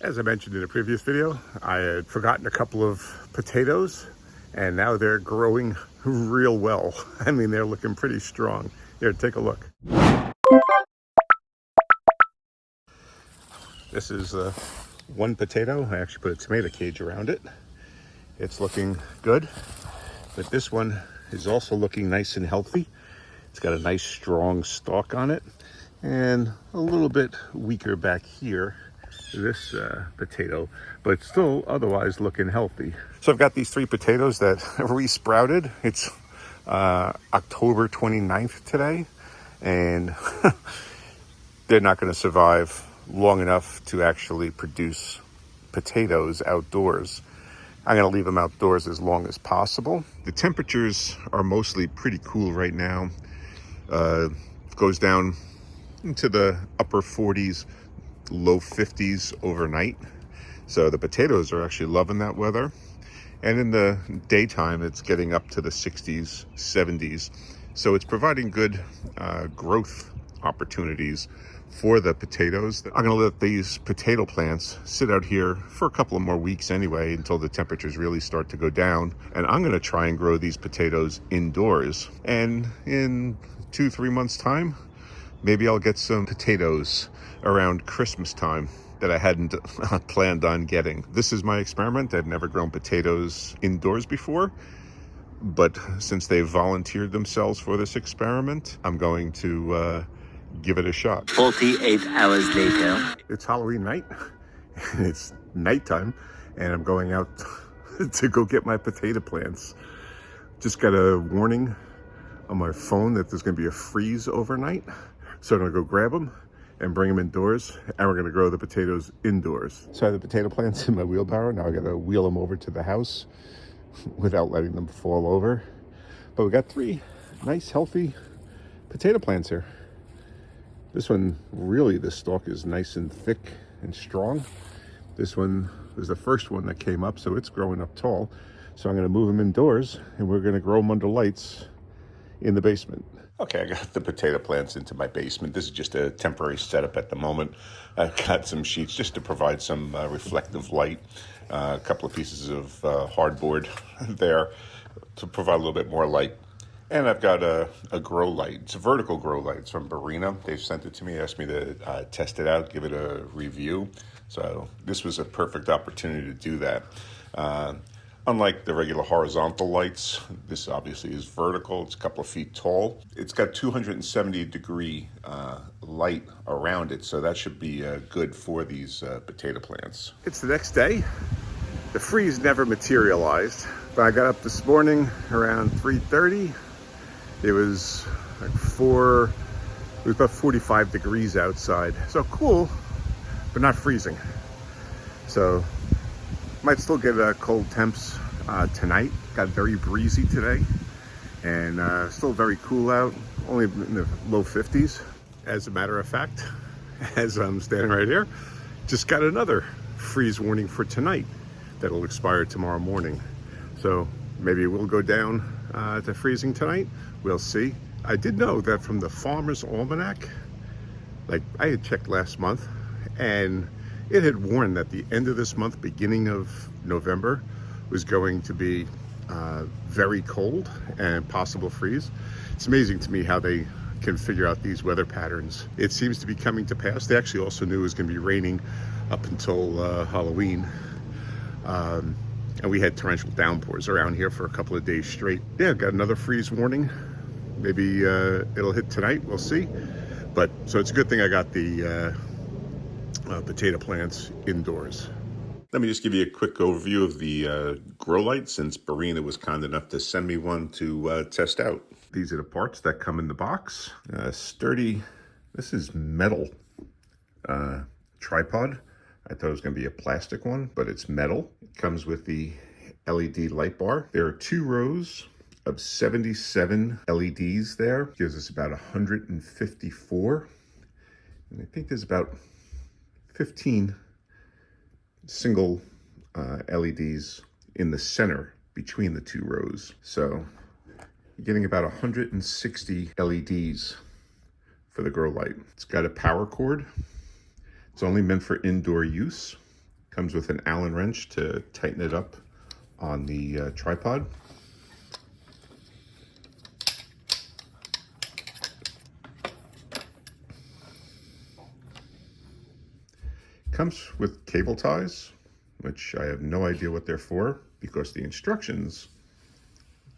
As I mentioned in a previous video, I had forgotten a couple of potatoes and now they're growing real well. I mean, they're looking pretty strong. Here, take a look. This is one potato. I actually put a tomato cage around it. It's looking good, but this one is also looking nice and healthy. It's got a nice strong stalk on it and a little bit weaker back here, this potato, but still otherwise looking healthy. So I've got these three potatoes that re-sprouted. It's October 29th today, and they're not going to survive long enough to actually produce potatoes outdoors. I'm going to leave them outdoors as long as possible. The temperatures are mostly pretty cool right now. Goes down into the upper 40s, low 50s overnight. So the potatoes are actually loving that weather. And in the daytime, it's getting up to the 60s, 70s. So it's providing good growth opportunities for the potatoes. I'm gonna let these potato plants sit out here for a couple of more weeks anyway, until the temperatures really start to go down. And I'm gonna try and grow these potatoes indoors. And in 2-3 months time, maybe I'll get some potatoes around Christmas time that I hadn't planned on getting. This is my experiment. I've never grown potatoes indoors before, but since they've volunteered themselves for this experiment, I'm going to give it a shot. 48 hours later. It's Halloween night, and it's nighttime, and I'm going out to go get my potato plants. Just got a warning on my phone that there's gonna be a freeze overnight. So I'm gonna go grab them and bring them indoors, and we're gonna grow the potatoes indoors. So I have the potato plants in my wheelbarrow. Now I gotta wheel them over to the house without letting them fall over. But we got three nice, healthy potato plants here. This one, really, the stalk is nice and thick and strong. This one was the first one that came up, so it's growing up tall. So I'm gonna move them indoors, and we're gonna grow them under lights in the basement. Okay, I got the potato plants into my basement. This is just a temporary setup at the moment. I've got some sheets just to provide some reflective light. A couple of pieces of hardboard there to provide a little bit more light. And I've got a grow light. It's a vertical grow light. It's from Barrina. They've sent it to me, asked me to test it out, give it a review. So this was a perfect opportunity to do that. Unlike the regular horizontal lights, this obviously is vertical. It's a couple of feet tall. It's got 270-degree light around it, so that should be good for these potato plants. It's the next day. The freeze never materialized, but I got up this morning around 3:30. It was like it was about 45 degrees outside. So cool, but not freezing. So might still get cold temps tonight. Got very breezy today, and still very cool out, only in the low 50s. As a matter of fact, as I'm standing right here, just got another freeze warning for tonight that'll expire tomorrow morning. So maybe it will go down to freezing tonight. We'll see. I did know that from the Farmer's Almanac, like I had checked last month, and it had warned that the end of this month, beginning of November, was going to be very cold and possible freeze. It's amazing to me how they can figure out these weather patterns. It seems to be coming to pass. They actually also knew it was going to be raining up until Halloween. And we had torrential downpours around here for a couple of days straight. Yeah, got another freeze warning. Maybe it'll hit tonight, we'll see. But so it's a good thing I got the potato plants indoors. Let me just give you a quick overview of the grow light, since Barrina was kind enough to send me one to test out. These are the parts that come in the box. Sturdy, this is metal tripod. I thought it was going to be a plastic one, but it's metal. It comes with the LED light bar. There are 2 rows of 77 LEDs there. Gives us about 154. And I think there's about 15 single LEDs in the center between the 2 rows. So you're getting about 160 LEDs for the grow light. It's got a power cord. It's only meant for indoor use. Comes with an Allen wrench to tighten it up on the tripod. Comes with cable ties, which I have no idea what they're for because the instructions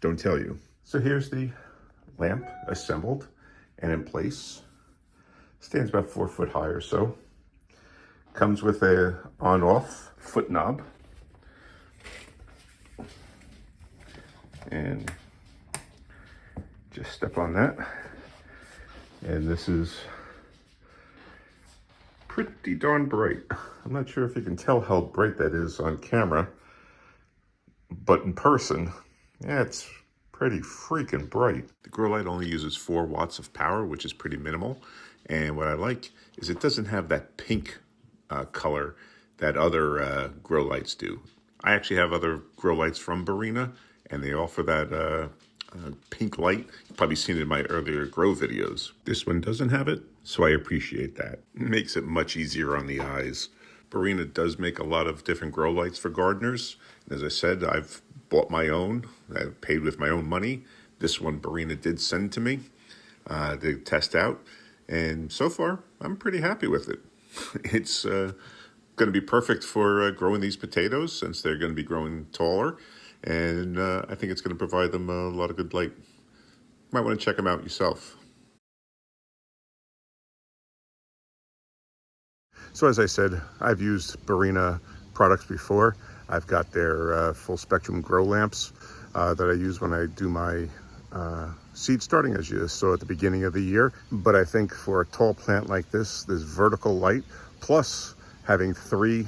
don't tell you. So here's the lamp assembled and in place. Stands about 4 foot high or so. Comes with a on-off foot knob. And just step on that. And this is pretty darn bright. I'm not sure if you can tell how bright that is on camera, but in person, yeah, it's pretty freaking bright. The grow light only uses 4 watts of power, which is pretty minimal. And what I like is it doesn't have that pink color that other grow lights do. I actually have other grow lights from Barrina, and they offer that pink light. You've probably seen it in my earlier grow videos. This one doesn't have it, so I appreciate that. It makes it much easier on the eyes. Barrina does make a lot of different grow lights for gardeners. And as I said, I've bought my own. I paid with my own money. This one Barrina did send to me to test out. And so far, I'm pretty happy with it. It's going to be perfect for growing these potatoes since they're going to be growing taller. And I think it's going to provide them a lot of good light. You might want to check them out yourself. So as I said, I've used Barrina products before. I've got their full spectrum grow lamps that I use when I do my seed starting, as you saw at the beginning of the year. But I think for a tall plant like this vertical light, plus having 3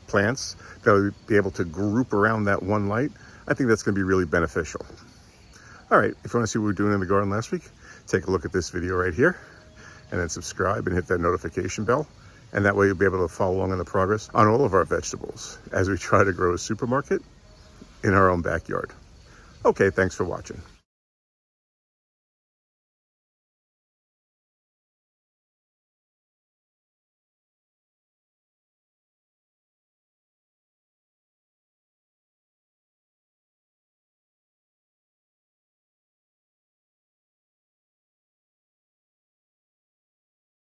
plants that will be able to group around that one light, I think that's going to be really beneficial. All right, if you want to see what we were doing in the garden last week, take a look at this video right here, and then subscribe and hit that notification bell. And that way you'll be able to follow along in the progress on all of our vegetables as we try to grow a supermarket in our own backyard. Okay, thanks for watching.